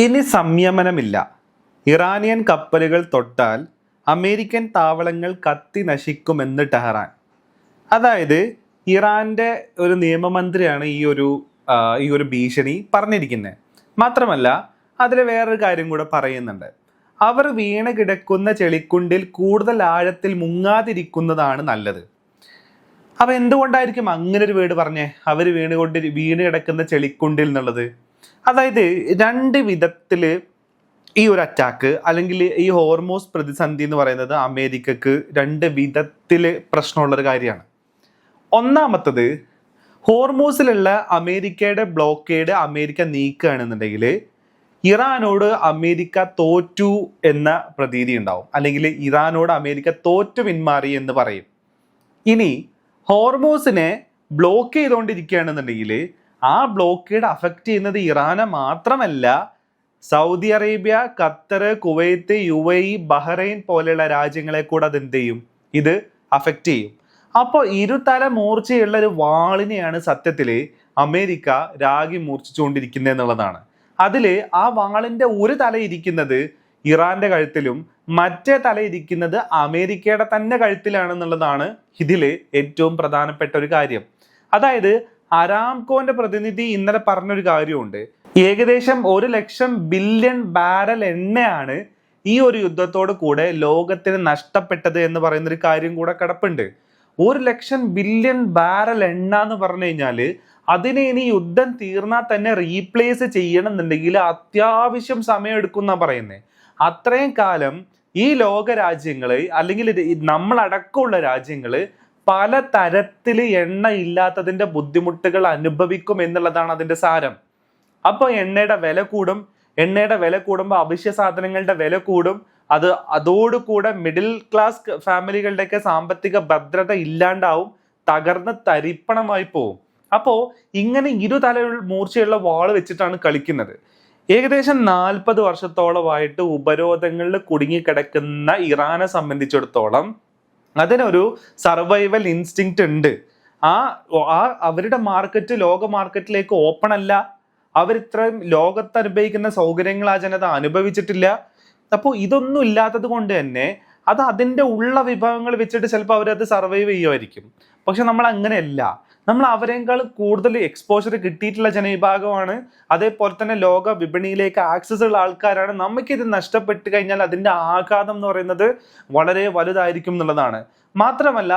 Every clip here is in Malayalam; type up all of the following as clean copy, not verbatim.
ഇനി സംയമനമില്ല. ഇറാനിയൻ കപ്പലുകൾ തൊട്ടാൽ അമേരിക്കൻ താവളങ്ങൾ കത്തി നശിക്കുമെന്ന് ടെഹ്റാൻ. അതായത് ഇറാന്റെ ഒരു നിയമമന്ത്രിയാണ് ഈ ഒരു ഭീഷണി പറഞ്ഞിരിക്കുന്നത്. മാത്രമല്ല അതിൽ വേറൊരു കാര്യം കൂടെ പറയുന്നുണ്ട്. അവർ വീണ് കിടക്കുന്ന ചെളിക്കുണ്ടിൽ കൂടുതൽ ആഴത്തിൽ മുങ്ങാതിരിക്കുന്നതാണ് നല്ലത്. അപ്പൊ എന്തുകൊണ്ടായിരിക്കും അങ്ങനെ ഒരു വേർഡ് പറഞ്ഞേ, അവർ വീണ് കിടക്കുന്ന ചെളിക്കുണ്ടിൽ എന്നുള്ളത്? അതായത് രണ്ട് വിധത്തില് ഈ ഒരു അറ്റാക്ക് അല്ലെങ്കിൽ ഈ ഹോർമോസ് പ്രതിസന്ധി എന്ന് പറയുന്നത് അമേരിക്കക്ക് രണ്ട് വിധത്തില് പ്രശ്നമുള്ളൊരു കാര്യമാണ്. ഒന്നാമത്തത്, ഹോർമോസിലുള്ള അമേരിക്കയുടെ ബ്ലോക്കേഡ് അമേരിക്ക നീക്കുകയാണെന്നുണ്ടെങ്കിൽ ഇറാനോട് അമേരിക്ക തോറ്റു എന്ന പ്രതീതി ഉണ്ടാവും, അല്ലെങ്കിൽ ഇറാനോട് അമേരിക്ക തോറ്റു പിന്മാറി എന്ന് പറയും. ഇനി ഹോർമോസിനെ ബ്ലോക്ക് ചെയ്തുകൊണ്ടിരിക്കുകയാണെന്നുണ്ടെങ്കിൽ ആ ബ്ലോക്കേഡ് അഫക്റ്റ് ചെയ്യുന്നത് ഇറാനെ മാത്രമല്ല, Saudi Arabia, Qatar, Kuwait, UAE, Bahrain പോലെയുള്ള രാജ്യങ്ങളെ കൂടെ അത് എന്ത് ചെയ്യും, ഇത് അഫക്റ്റ് ചെയ്യും. അപ്പോൾ ഇരുതല മൂർച്ചയുള്ള ഒരു വാളിനെയാണ് സത്യത്തില് അമേരിക്ക രാഗി മൂർച്ഛിച്ചുകൊണ്ടിരിക്കുന്നത് എന്നുള്ളതാണ്. അതില് ആ വാളിന്റെ ഒരു തല ഇരിക്കുന്നത് ഇറാന്റെ കഴുത്തിലും മറ്റേ തല ഇരിക്കുന്നത് അമേരിക്കയുടെ തന്നെ കഴുത്തിലാണെന്നുള്ളതാണ് ഇതില് ഏറ്റവും പ്രധാനപ്പെട്ട ഒരു കാര്യം. അതായത് അരാംകോന്റെ പ്രതിനിധി ഇന്നലെ പറഞ്ഞൊരു കാര്യമുണ്ട്. ഏകദേശം 1,00,000 ബില്യൺ ബാരൽ എണ്ണയാണ് ഈ ഒരു യുദ്ധത്തോട് കൂടെ ലോകത്തിന് നഷ്ടപ്പെട്ടത് എന്ന് പറയുന്ന ഒരു കാര്യം കൂടെ കിടപ്പുണ്ട്. 1,00,000 ബില്യൺ ബാരൽ എണ്ണ എന്ന് പറഞ്ഞു കഴിഞ്ഞാല് അതിനെ ഇനി യുദ്ധം തീർന്നാൽ തന്നെ റീപ്ലേസ് ചെയ്യണമെന്നുണ്ടെങ്കിൽ അത്യാവശ്യം സമയം എടുക്കും എന്നാ പറയുന്നത്. അത്രയും കാലം ഈ ലോക രാജ്യങ്ങള് അല്ലെങ്കിൽ നമ്മളടക്കമുള്ള രാജ്യങ്ങള് പല തരത്തില് എണ്ണ ഇല്ലാത്തതിന്റെ ബുദ്ധിമുട്ടുകൾ അനുഭവിക്കും എന്നുള്ളതാണ് അതിന്റെ സാരം. അപ്പൊ എണ്ണയുടെ വില കൂടും. എണ്ണയുടെ വില കൂടുമ്പോൾ അവശ്യ സാധനങ്ങളുടെ വില കൂടും. അതോടുകൂടെ മിഡിൽ ക്ലാസ് ഫാമിലികളുടെയൊക്കെ സാമ്പത്തിക ഭദ്രത ഇല്ലാണ്ടാവും, തകർന്ന് തരിപ്പണമായി പോവും. അപ്പോ ഇങ്ങനെ ഇരുതല മൂർച്ചയുള്ള വാള് വെച്ചിട്ടാണ് കളിക്കുന്നത്. ഏകദേശം 40 വർഷത്തോളമായിട്ട് ഉപരോധങ്ങളിൽ കുടുങ്ങിക്കിടക്കുന്ന ഇറാനെ സംബന്ധിച്ചിടത്തോളം അതിനൊരു സർവൈവൽ ഇൻസ്റ്റിങ്ക്റ്റ് ഉണ്ട്. അവരുടെ മാർക്കറ്റ് ലോക മാർക്കറ്റിലേക്ക് ഓപ്പൺ അല്ല. അവരിത്രയും ലോകത്ത് അനുഭവിക്കുന്ന സൗകര്യങ്ങൾ ആ ജനത അനുഭവിച്ചിട്ടില്ല. അപ്പോൾ ഇതൊന്നും ഇല്ലാത്തത് കൊണ്ട് തന്നെ അത് അതിൻ്റെ ഉള്ള വിഭവങ്ങൾ വെച്ചിട്ട് ചിലപ്പോൾ അവരത് സർവൈവ് ചെയ്യുമായിരിക്കും. പക്ഷെ നമ്മൾ അങ്ങനെയല്ല. നമ്മൾ അവരെക്കാൾ കൂടുതൽ എക്സ്പോഷർ കിട്ടിയിട്ടുള്ള ജനവിഭാഗമാണ്. അതേപോലെ തന്നെ ലോക വിപണിയിലേക്ക് ആക്സസ് ഉള്ള ആൾക്കാരാണ്. നമുക്കിത് നഷ്ടപ്പെട്ട് കഴിഞ്ഞാൽ അതിൻ്റെ ആഘാതം എന്ന് പറയുന്നത് വളരെ വലുതായിരിക്കും എന്നുള്ളതാണ്. മാത്രമല്ല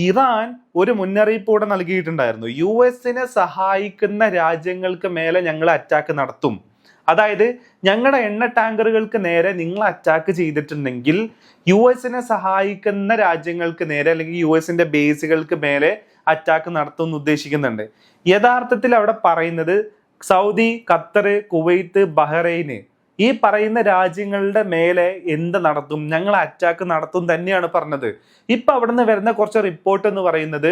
ഇറാൻ ഒരു മുന്നറിയിപ്പ് കൂടെ നൽകിയിട്ടുണ്ടായിരുന്നു. US-നെ സഹായിക്കുന്ന രാജ്യങ്ങൾക്ക് മേലെ ഞങ്ങൾ അറ്റാക്ക് നടത്തും. അതായത് ഞങ്ങളുടെ എണ്ണ ടാങ്കറുകൾക്ക് നേരെ നിങ്ങൾ അറ്റാക്ക് ചെയ്തിട്ടുണ്ടെങ്കിൽ US-നെ സഹായിക്കുന്ന രാജ്യങ്ങൾക്ക് നേരെ അല്ലെങ്കിൽ US-ന്റെ ബേസുകൾക്ക് മേലെ അറ്റാക്ക് നടത്തും എന്ന് ഉദ്ദേശിക്കുന്നുണ്ട്. യഥാർത്ഥത്തിൽ അവിടെ പറയുന്നത് സൗദി, ഖത്തർ, കുവൈത്ത്, ബഹ്റൈന് ഈ പറയുന്ന രാജ്യങ്ങളുടെ മേലെ എന്ത് നടത്തും, ഞങ്ങൾ അറ്റാക്ക് നടത്തും തന്നെയാണ് പറഞ്ഞത്. ഇപ്പൊ അവിടുന്ന് വരുന്ന കുറച്ച് റിപ്പോർട്ട് എന്ന് പറയുന്നത്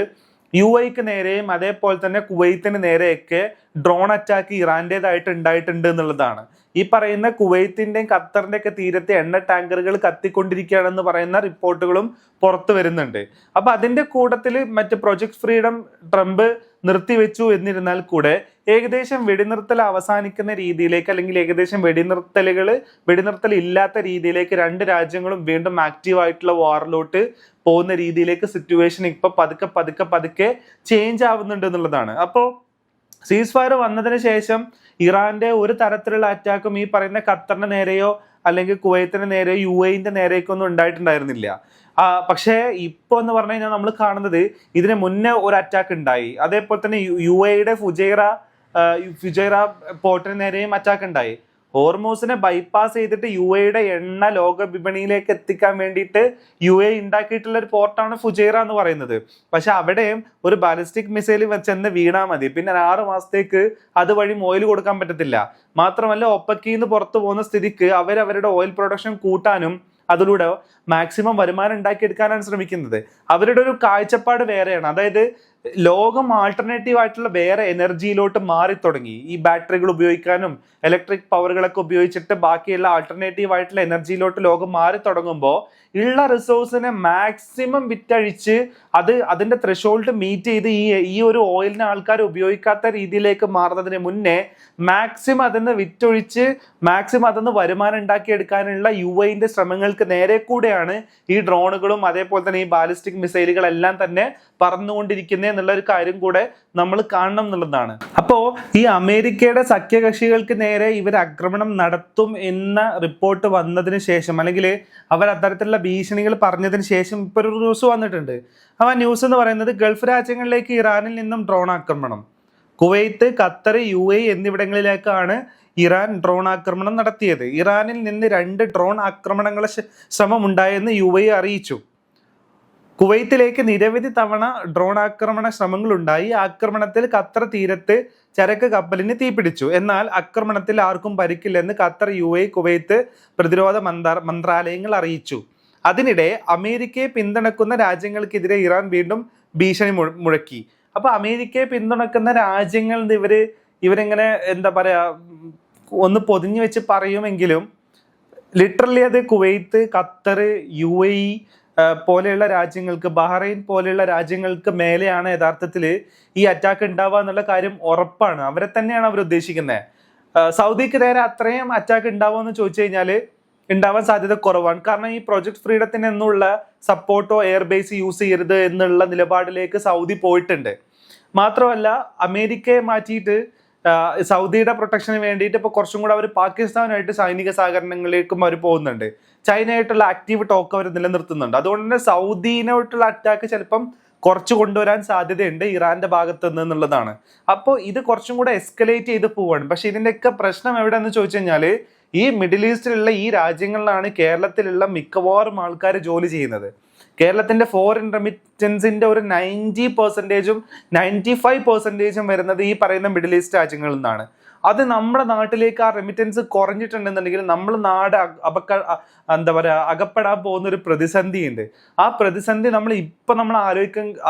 UAE-ക്ക് നേരെയും അതേപോലെ തന്നെ കുവൈത്തിന് നേരെയൊക്കെ ഡ്രോൺ അറ്റാക്ക് ഇറാന്റേതായിട്ട് ഉണ്ടായിട്ടുണ്ട് എന്നുള്ളതാണ്. ഈ പറയുന്ന കുവൈത്തിന്റെയും ഖത്തറിന്റെ ഒക്കെ തീരത്തെ എണ്ണ ടാങ്കറുകൾ കത്തിക്കൊണ്ടിരിക്കുകയാണെന്ന് പറയുന്ന റിപ്പോർട്ടുകളും പുറത്തു വരുന്നുണ്ട്. അപ്പൊ അതിന്റെ കൂട്ടത്തിൽ മറ്റ് പ്രൊജക്ട് ഫ്രീഡം ട്രംപ് നിർത്തിവെച്ചു എന്നിരുന്നാൽ കൂടെ ഏകദേശം വെടിനിർത്തൽ അവസാനിക്കുന്ന രീതിയിലേക്ക് അല്ലെങ്കിൽ ഏകദേശം വെടിനിർത്തൽ ഇല്ലാത്ത രീതിയിലേക്ക് രണ്ട് രാജ്യങ്ങളും വീണ്ടും ആക്റ്റീവ് ആയിട്ടുള്ള വാറിലോട്ട് പോകുന്ന രീതിയിലേക്ക് സിറ്റുവേഷൻ ഇപ്പൊ പതുക്കെ ചേഞ്ച് ആവുന്നുണ്ട് എന്നുള്ളതാണ്. അപ്പോൾ സീസ് ഫയർ വന്നതിന് ശേഷം ഇറാന്റെ ഒരു തരത്തിലുള്ള അറ്റാക്കും ഈ പറയുന്ന ഖത്തറിന്റെ നേരെയോ അല്ലെങ്കിൽ കുവൈത്തിന് നേരെയോ UAE-ന്റെ നേരെയൊക്കെ ഒന്നും ഉണ്ടായിട്ടുണ്ടായിരുന്നില്ല. പക്ഷേ ഇപ്പൊ എന്ന് പറഞ്ഞു കഴിഞ്ഞാൽ നമ്മൾ കാണുന്നത് ഇതിന് മുന്നേ ഒരു അറ്റാക്ക് ഉണ്ടായി. അതേപോലെ തന്നെ UAE-യുടെ ഫുജൈറ പോർട്ടിന് നേരെയും അറ്റാക്ക് ഉണ്ടായി. ഹോർമോസിനെ ബൈപ്പാസ് ചെയ്തിട്ട് UAE-യുടെ എണ്ണ ലോക വിപണിയിലേക്ക് എത്തിക്കാൻ വേണ്ടിയിട്ട് UAE ഉണ്ടാക്കിയിട്ടുള്ള ഒരു പോർട്ടാണ് ഫുജൈറ എന്ന് പറയുന്നത്. പക്ഷെ അവിടെയും ഒരു ബാലിസ്റ്റിക് മിസൈൽ ചെന്ന് വീണാൽ മതി, പിന്നെ 6 മാസത്തേക്ക് അതുവഴി ഓയിൽ കൊടുക്കാൻ പറ്റത്തില്ല. മാത്രമല്ല ഒപ്പക്കിന്ന് പുറത്തു പോകുന്ന സ്ഥിതിക്ക് അവരുടെ ഓയിൽ പ്രൊഡക്ഷൻ കൂട്ടാനും അതിലൂടെ മാക്സിമം വരുമാനം ഉണ്ടാക്കിയെടുക്കാനാണ് ശ്രമിക്കുന്നത്. അവരുടെ ഒരു കാഴ്ചപ്പാട് വേറെയാണ്. അതായത് ലോകം ആൾട്ടർനേറ്റീവ് ആയിട്ടുള്ള വേറെ എനർജിയിലോട്ട് മാറി തുടങ്ങി. ഈ ബാറ്ററികൾ ഉപയോഗിക്കാനും ഇലക്ട്രിക് പവറുകളൊക്കെ ഉപയോഗിച്ചിട്ട് ബാക്കിയുള്ള ആൾട്ടർനേറ്റീവ് ആയിട്ടുള്ള എനർജിയിലോട്ട് ലോകം മാറി തുടങ്ങുമ്പോൾ ഉള്ള റിസോഴ്സിനെ മാക്സിമം വിറ്റഴിച്ച് അതിന്റെ ത്രെഷോൾഡ് മീറ്റ് ചെയ്ത് ഈ ഒരു ഓയിലിനെ ആൾക്കാർ ഉപയോഗിക്കാത്ത രീതിയിലേക്ക് മാറുന്നതിന് മുന്നേ മാക്സിമം അതിന്ന് വിറ്റൊഴിച്ച് മാക്സിമം അതിന്ന് വരുമാനം ഉണ്ടാക്കിയെടുക്കാനുള്ള UAE ശ്രമങ്ങൾക്ക് നേരെ കൂടെയാണ് ഈ ഡ്രോണുകളും അതേപോലെ തന്നെ ഈ ബാലിസ്റ്റിക് മിസൈലുകളെല്ലാം തന്നെ പറന്നുകൊണ്ടിരിക്കുന്നത് എന്നുള്ള ഒരു കാര്യം കൂടെ നമ്മൾ കാണണം എന്നുള്ളതാണ്. അപ്പോ ഈ അമേരിക്കയുടെ സഖ്യകക്ഷികൾക്ക് നേരെ ഇവർ ആക്രമണം നടത്തും എന്ന റിപ്പോർട്ട് വന്നതിന് ശേഷം, അല്ലെങ്കിൽ അവർ അത്തരത്തിലുള്ള ഭീഷണികൾ പറഞ്ഞതിന് ശേഷം ഇപ്പൊ ഒരു ന്യൂസ് വന്നിട്ടുണ്ട്. ആ ന്യൂസ് എന്ന് പറയുന്നത് ഗൾഫ് രാജ്യങ്ങളിലേക്ക് ഇറാനിൽ നിന്നും ഡ്രോൺ ആക്രമണം. കുവൈത്ത്, ഖത്തർ, UAE എന്നിവിടങ്ങളിലേക്കാണ് ഇറാൻ ഡ്രോൺ ആക്രമണം നടത്തിയത്. ഇറാനിൽ നിന്ന് 2 ഡ്രോൺ ആക്രമണങ്ങളെ ശ്രമം ഉണ്ടായെന്ന് UAE അറിയിച്ചു. കുവൈത്തിലേക്ക് നിരവധി തവണ ഡ്രോൺ ആക്രമണ ശ്രമങ്ങൾ ഉണ്ടായി. ആക്രമണത്തിൽ ഖത്തർ തീരത്ത് ചരക്ക് കപ്പലിന് തീപിടിച്ചു. എന്നാൽ ആക്രമണത്തിൽ ആർക്കും പരിക്കില്ലെന്ന് ഖത്തർ, UAE, കുവൈത്ത് പ്രതിരോധ മന്ത്രാലയങ്ങൾ അറിയിച്ചു. അതിനിടെ അമേരിക്കയെ പിന്തുണക്കുന്ന രാജ്യങ്ങൾക്കെതിരെ ഇറാൻ വീണ്ടും ഭീഷണി മുഴക്കി. അപ്പൊ അമേരിക്കയെ പിന്തുണക്കുന്ന രാജ്യങ്ങൾ ഇവരെങ്ങനെ എന്താ പറയാ ഒന്ന് പൊതിഞ്ഞു വെച്ച് പറയുമെങ്കിലും ലിറ്ററലി അത് കുവൈത്ത്, ഖത്തർ, UAE പോലെയുള്ള രാജ്യങ്ങൾക്ക്, ബഹ്റൈൻ പോലെയുള്ള രാജ്യങ്ങൾക്ക് മേലെയാണ് യഥാർത്ഥത്തിൽ ഈ അറ്റാക്ക് ഉണ്ടാവുക എന്നുള്ള കാര്യം ഉറപ്പാണ്. അവരെ തന്നെയാണ് അവർ ഉദ്ദേശിക്കുന്നത്. സൗദിക്ക് നേരെ അത്രയും അറ്റാക്ക് ഉണ്ടാവുമെന്ന് ചോദിച്ചു കഴിഞ്ഞാൽ ഉണ്ടാവാൻ സാധ്യത കുറവാണ്. കാരണം ഈ പ്രൊജക്ട് ഫ്രീഡത്തിന് എന്നുള്ള സപ്പോർട്ടോ എയർബേസ് യൂസ് ചെയ്യരുത് എന്നുള്ള നിലപാടിലേക്ക് സൗദി പോയിട്ടുണ്ട്. മാത്രമല്ല അമേരിക്കയെ മാറ്റിയിട്ട് സൗദിയുടെ പ്രൊട്ടക്ഷന് വേണ്ടിയിട്ട് ഇപ്പോൾ കുറച്ചും കൂടെ അവർ പാകിസ്ഥാനായിട്ട് സൈനിക സഹകരണങ്ങളിലേക്കും അവർ പോകുന്നുണ്ട്. ചൈനയായിട്ടുള്ള ആക്റ്റീവ് ടോക്ക് അവർ നിലനിർത്തുന്നുണ്ട്. അതുകൊണ്ട് തന്നെ സൗദിയിലോട്ടുള്ള അറ്റാക്ക് ചിലപ്പം കുറച്ച് കൊണ്ടുവരാൻ സാധ്യതയുണ്ട് ഇറാന്റെ ഭാഗത്ത് നിന്നുള്ളതാണ്. അപ്പോൾ ഇത് കുറച്ചും കൂടെ എസ്കലേറ്റ് ചെയ്ത് പോവാണ്. പക്ഷെ ഇതിൻ്റെയൊക്കെ പ്രശ്നം എവിടെയെന്ന് ചോദിച്ചു കഴിഞ്ഞാൽ ഈ മിഡിൽ ഈസ്റ്റിലുള്ള ഈ രാജ്യങ്ങളിലാണ് കേരളത്തിലുള്ള മിക്കവാറും ആൾക്കാർ ജോലി ചെയ്യുന്നത്. കേരളത്തിന്റെ ഫോറിൻ റെമിറ്റൻസിന്റെ ഒരു 90%, 95% വരുന്നത് ഈ പറയുന്ന മിഡിൽ ഈസ്റ്റ് രാജ്യങ്ങളിൽ നിന്നാണ്. അത് നമ്മുടെ നാട്ടിലേക്ക് ആ റെമിറ്റൻസ് കുറഞ്ഞിട്ടുണ്ടെന്നുണ്ടെങ്കിൽ നമ്മൾ നാട് അകപ്പെടാൻ പോകുന്ന ഒരു പ്രതിസന്ധി ഉണ്ട്. ആ പ്രതിസന്ധി നമ്മൾ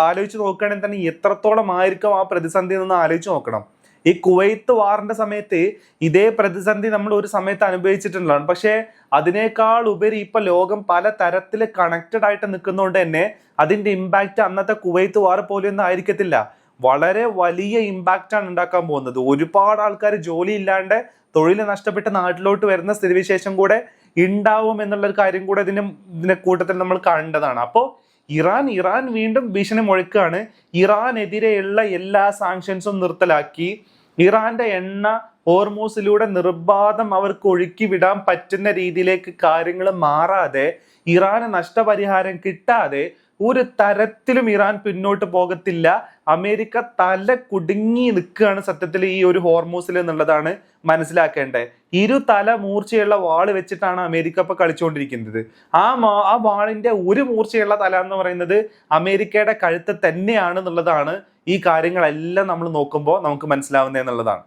ആലോചിച്ച് നോക്കുകയാണെങ്കിൽ തന്നെ എത്രത്തോളം ആയിരിക്കും ആ പ്രതിസന്ധി എന്ന് ആലോചിച്ച് നോക്കണം. ഈ കുവൈത്ത് വാറിന്റെ സമയത്ത് ഇതേ പ്രതിസന്ധി നമ്മൾ ഒരു സമയത്ത് അനുഭവിച്ചിട്ടുള്ളതാണ്. പക്ഷേ അതിനേക്കാൾ ഉപരി ഇപ്പൊ ലോകം പല തരത്തിൽ കണക്റ്റഡ് ആയിട്ട് നിൽക്കുന്നതുകൊണ്ട് തന്നെ അതിന്റെ ഇമ്പാക്റ്റ് അന്നത്തെ കുവൈത്ത് വാർ പോലെയൊന്നും ആയിരിക്കത്തില്ല. വളരെ വലിയ ഇമ്പാക്റ്റ് ആണ് ഉണ്ടാക്കാൻ പോകുന്നത്. ഒരുപാട് ആൾക്കാർ ജോലി ഇല്ലാണ്ട് തൊഴിൽ നഷ്ടപ്പെട്ട് നാട്ടിലോട്ട് വരുന്ന സ്ഥിതിവിശേഷം കൂടെ ഉണ്ടാവും എന്നുള്ളൊരു കാര്യം കൂടെ ഇതിന്റെ കൂട്ടത്തിൽ നമ്മൾ കാണേണ്ടതാണ്. അപ്പോൾ ഇറാൻ വീണ്ടും ഭീഷണി മുഴക്കുകയാണ്. ഇറാനെതിരെയുള്ള എല്ലാ സാങ്ഷൻസും നിർത്തലാക്കി ഇറാന്റെ എണ്ണ ഹോർമൂസിലൂടെ നിർബാധം അവർക്ക് ഒഴുക്കി വിടാൻ പറ്റുന്ന രീതിയിലേക്ക് കാര്യങ്ങൾ മാറാതെ, ഇറാന് നഷ്ടപരിഹാരം കിട്ടാതെ ഒരു തരത്തിലും ഇറാൻ പിന്നോട്ട് പോകത്തില്ല. അമേരിക്ക തല കുടുങ്ങി നിൽക്കുകയാണ് സത്യത്തിൽ ഈ ഒരു ഹോർമൂസിൽ എന്നുള്ളതാണ് മനസ്സിലാക്കേണ്ടത്. തല മൂർച്ചയുള്ള വാള് വെച്ചിട്ടാണ് അമേരിക്ക ഇപ്പൊ കളിച്ചുകൊണ്ടിരിക്കുന്നത്. ആ വാളിന്റെ ഒരു മൂർച്ചയുള്ള തല എന്ന് പറയുന്നത് അമേരിക്കയുടെ കഴുത്ത് തന്നെയാണ് എന്നുള്ളതാണ് ഈ കാര്യങ്ങളെല്ലാം നമ്മൾ നോക്കുമ്പോൾ നമുക്ക് മനസ്സിലാവുന്നത് എന്നുള്ളതാണ്.